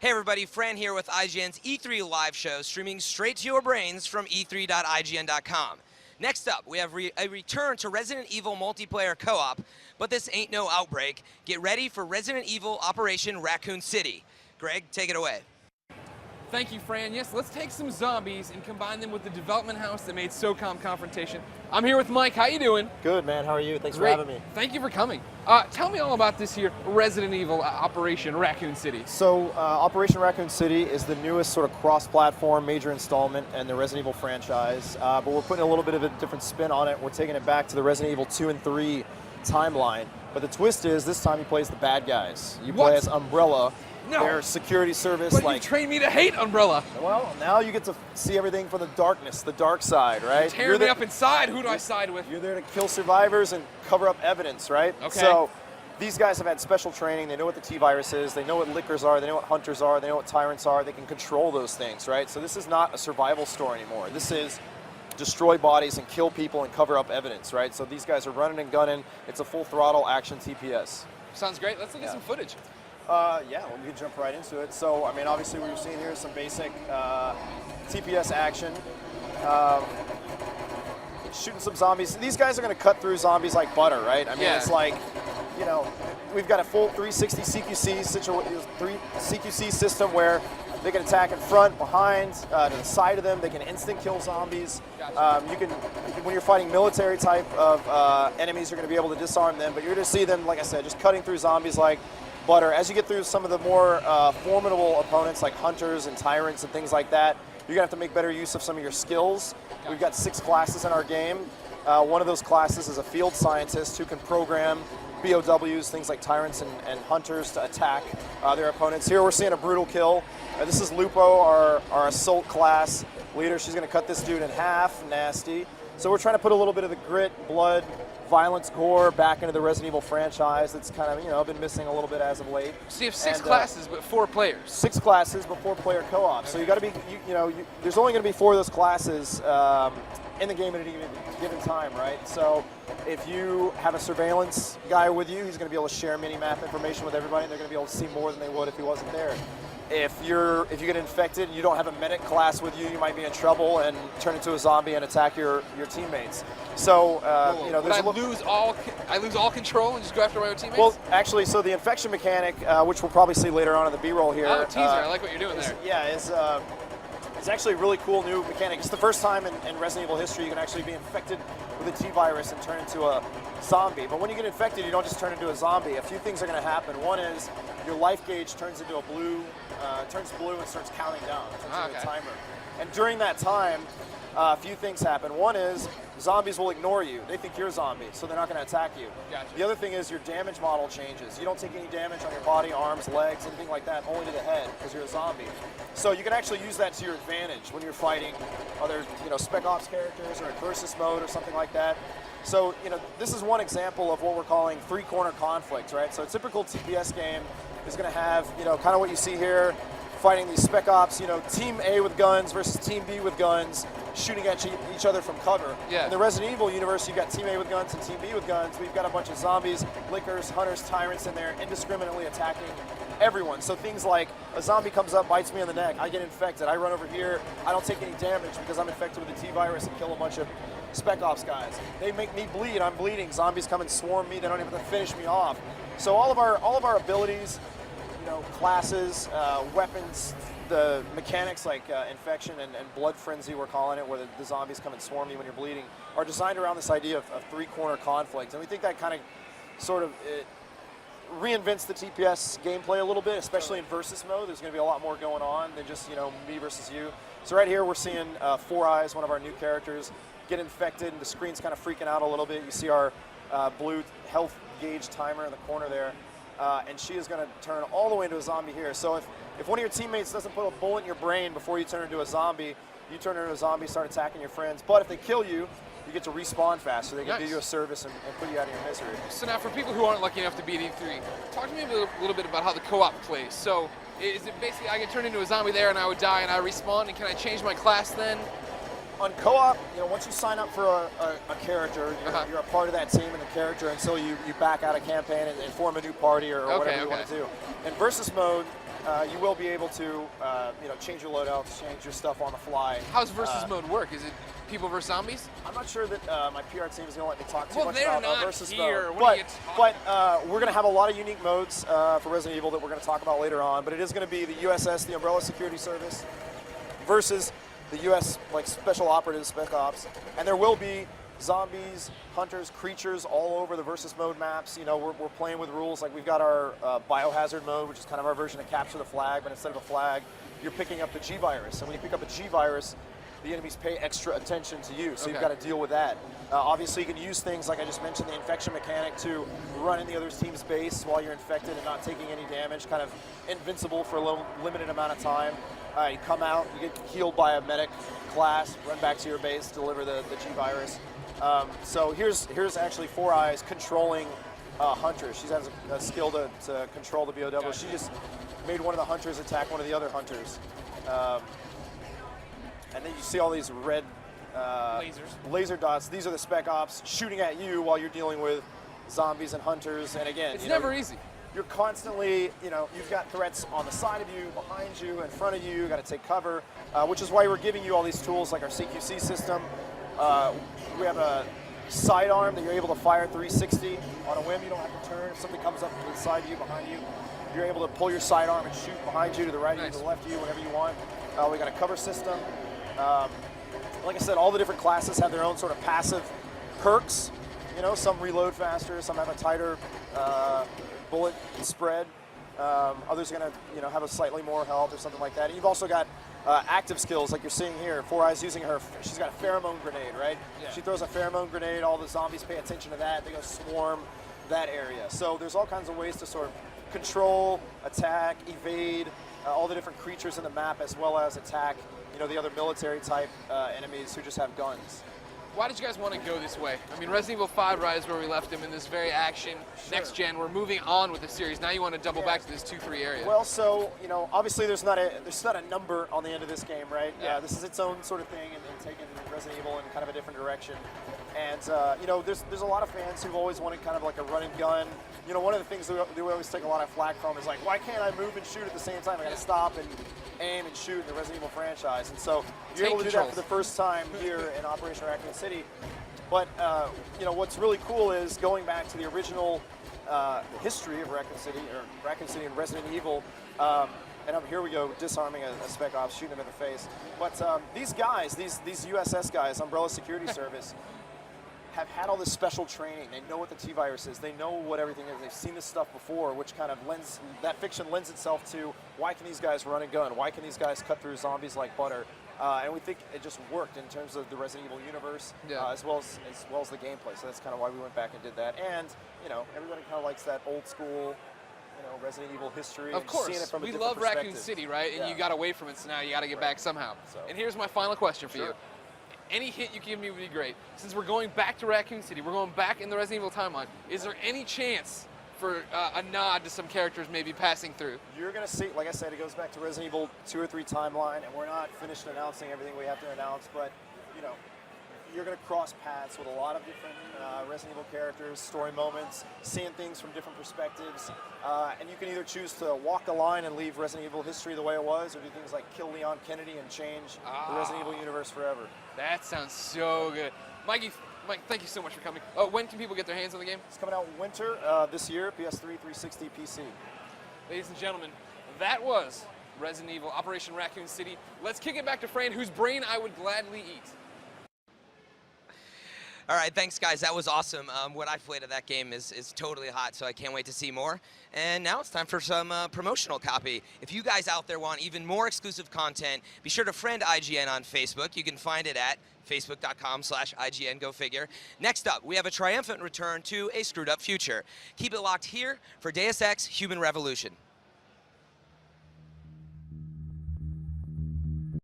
Hey everybody, Fran here with IGN's E3 live show, streaming straight to your brains from e3.ign.com. Next up, we have a return to Resident Evil multiplayer co-op, but this ain't no Outbreak. Get ready for Resident Evil Operation Raccoon City. Greg, take it away. Thank you, Fran. Yes, let's take some zombies and combine them with the development house that made SOCOM Confrontation. I'm here with Mike. How you doing? Good, man. How are you? Thanks Great. for having me. Thank you for coming. Tell me all about this here Resident Evil Operation Raccoon City. So, Operation Raccoon City is the newest sort of cross-platform major installment in the Resident Evil franchise, but we're putting a little bit of a different spin on it. We're taking it back to the Resident Evil 2 and 3 timeline. But the twist is, this time you play as the bad guys. You play as Umbrella. No. Their security service. But you trained me to hate Umbrella. Well, now you get to see everything from the darkness, the dark side, right? Tear me up inside. Who do I side with? You're there to kill survivors and cover up evidence, right? Okay. So these guys have had special training. They know what the T-virus is. They know what lickers are. They know what hunters are. They know what tyrants are. They can control those things, right? So this is not a survival story anymore. This is destroy bodies and kill people and cover up evidence, right? So these guys are running and gunning. It's a full throttle action TPS. Sounds great. Let's look at some footage. Yeah, well, we can jump right into it. So, I mean, obviously what you're seeing here is some basic TPS action. Shooting some zombies. These guys are going to cut through zombies like butter, right? I mean, it's like, you know, we've got a full 360 CQC system where they can attack in front, behind, to the side of them. They can instant kill zombies. Gotcha. You can, when you're fighting military type of enemies, you're going to be able to disarm them. But you're going to see them, like I said, just cutting through zombies like butter. As you get through some of the more formidable opponents like hunters and tyrants and things like that, you're going to have to make better use of some of your skills. We've got 6 classes in our game. One of those classes is a field scientist who can program BOWs, things like tyrants and hunters, to attack their opponents. Here we're seeing a brutal kill. This is Lupo, our assault class leader. She's going to cut this dude in half. Nasty. So we're trying to put a little bit of the grit, blood, violence, gore back into the Resident Evil franchise. That's kind of, you know, been missing a little bit as of late. So you have 6 classes, but 4 players. 6 classes, but 4-player co-op. So you got to be, there's only going to be 4 of those classes in the game at any given time, right? So if you have a surveillance guy with you, he's going to be able to share mini-map information with everybody, and they're going to be able to see more than they would if he wasn't there. If you get infected and you don't have a medic class with you, you might be in trouble and turn into a zombie and attack your teammates. So you know, I lose all control and just go after my own teammates. Well, actually, so the infection mechanic, which we'll probably see later on in the B-roll here. Oh, teaser! I like what you're doing there. Yeah, it's actually a really cool new mechanic. It's the first time in Resident Evil history you can actually be infected with a T-virus and turn into a zombie. But when you get infected, you don't just turn into a zombie. A few things are going to happen. One is your life gauge turns into turns blue and starts counting down. It turns into a timer. And during that time, a few things happen. One is zombies will ignore you. They think you're a zombie, so they're not going to attack you. Gotcha. The other thing is your damage model changes. You don't take any damage on your body, arms, legs, anything like that, only to the head, because you're a zombie. So you can actually use that to your advantage when you're fighting other, Spec Ops characters or in versus mode or something like that. So, this is one example of what we're calling 3-corner conflict, right? So a typical TPS game is going to have, kind of what you see here, fighting these Spec Ops, Team A with guns versus Team B with guns, shooting at each other from cover. Yeah. In the Resident Evil universe, you've got Team A with guns and Team B with guns. We've got a bunch of zombies, lickers, hunters, tyrants in there, indiscriminately attacking everyone. So things like a zombie comes up, bites me on the neck, I get infected, I run over here, I don't take any damage because I'm infected with the T-virus and kill a bunch of Spec Ops guys. They make me bleed, I'm bleeding, zombies come and swarm me, they don't even have to finish me off. So all of our abilities, classes, weapons, the mechanics like infection and blood frenzy, we're calling it, where the zombies come and swarm you when you're bleeding, are designed around this idea of 3-corner conflict. And we think that kind of sort of reinvents the TPS gameplay a little bit, especially in versus mode. There's going to be a lot more going on than just, me versus you. So right here we're seeing Four Eyes, one of our new characters, get infected, and the screen's kind of freaking out a little bit. You see our blue health gauge timer in the corner there. And she is going to turn all the way into a zombie here. So if one of your teammates doesn't put a bullet in your brain before you turn into a zombie, you turn into a zombie, start attacking your friends. But if they kill you, you get to respawn faster. They can do you a service and put you out of your misery. So now for people who aren't lucky enough to be at E3, talk to me a little bit about how the co-op plays. So is it basically I get turned into a zombie there and I would die and I respawn, and can I change my class then? On co-op, once you sign up for a character, you're a part of that team and the character until you back out of campaign and form a new party or whatever you want to do. In versus mode, you will be able to, change your loadouts, change your stuff on the fly. How's versus mode work? Is it people versus zombies? I'm not sure that my PR team is going to let me talk too Well, much they're about not versus here. mode. What are you But we're going to have a lot of unique modes for Resident Evil that we're going to talk about later on. But it is going to be the USS, the Umbrella Security Service, versus the US Special Operatives, Spec Ops, and there will be zombies, hunters, creatures all over the versus mode maps. You know, we're playing with rules. Like we've got our biohazard mode, which is kind of our version of capture the flag, but instead of a flag, you're picking up the G virus. And when you pick up a G virus, the enemies pay extra attention to you, so you've got to deal with that. Obviously, you can use things like I just mentioned, the infection mechanic to run in the other team's base while you're infected and not taking any damage, kind of invincible for a limited amount of time. You come out, you get healed by a medic class, run back to your base, deliver the G virus. So here's actually Four Eyes controlling Hunter. She has a skill to control the BOW. Gotcha. She just made one of the hunters attack one of the other hunters. And then you see all these red laser dots. These are the Spec Ops shooting at you while you're dealing with zombies and hunters. And again, It's never easy. You're constantly, you've got threats on the side of you, behind you, in front of you. You got to take cover, which is why we're giving you all these tools like our CQC system. We have a sidearm that you're able to fire 360 on a whim. You don't have to turn. If something comes up to the side of you, behind you, you're able to pull your sidearm and shoot behind you, to the right of you, to the left of you, whenever you want. We got a cover system. Like I said, all the different classes have their own sort of passive perks. Some reload faster, some have a tighter bullet spread. Others are going to, have a slightly more health or something like that. And you've also got active skills, like you're seeing here. Four Eyes using she's got a pheromone grenade, right? Yeah. She throws a pheromone grenade. All the zombies pay attention to that. They go swarm that area. So there's all kinds of ways to sort of control, attack, evade all the different creatures in the map, as well as attack, the other military type enemies who just have guns. Why did you guys want to go this way? I mean, Resident Evil 5 Rise, where we left him in this very action, next gen. We're moving on with the series. Now you want to double back to this 2-3 area. Well, so obviously there's not a number on the end of this game, right? Yeah. This is its own sort of thing, and taking Resident Evil in kind of a different direction. And there's a lot of fans who've always wanted kind of like a run and gun. One of the things that we always take a lot of flack from is like, why can't I move and shoot at the same time? I got to stop and aim and shoot in the Resident Evil franchise. And so you're able to do that for the first time here in Operation Raccoon City. But what's really cool is going back to the original history of Raccoon City and Resident Evil. And here we go, disarming a Spec Ops, shooting him in the face. But these guys, these USS guys, Umbrella Security Service, have had all this special training. They know what the T-virus is. They know what everything is. They've seen this stuff before, which kind of that fiction lends itself to, why can these guys run and gun? Why can these guys cut through zombies like butter? And we think it just worked in terms of the Resident Evil universe, as well as the gameplay. So that's kind of why we went back and did that. And everybody kind of likes that old school, Resident Evil history. Of course, seeing it from a we different love Raccoon perspective. City, right? And you got away from it, so now you got to get back somehow. So. And here's my final question for you. Any hint you can give me would be great. Since we're going back to Raccoon City, we're going back in the Resident Evil timeline, is there any chance for a nod to some characters maybe passing through? You're going to see, like I said, it goes back to Resident Evil 2 or 3 timeline, and we're not finished announcing everything we have to announce, but, you're going to cross paths with a lot of different Resident Evil characters, story moments, seeing things from different perspectives, and you can either choose to walk the line and leave Resident Evil history the way it was, or do things like kill Leon Kennedy and change the Resident Evil universe forever. That sounds so good. Mike, thank you so much for coming. When can people get their hands on the game? It's coming out winter this year, PS3, 360, PC. Ladies and gentlemen, that was Resident Evil Operation Raccoon City. Let's kick it back to Fran, whose brain I would gladly eat. All right, thanks, guys. That was awesome. What I played of that game is totally hot, so I can't wait to see more. And now it's time for some promotional copy. If you guys out there want even more exclusive content, be sure to friend IGN on Facebook. You can find it at facebook.com/IGN, go figure. Next up, we have a triumphant return to a screwed up future. Keep it locked here for Deus Ex Human Revolution.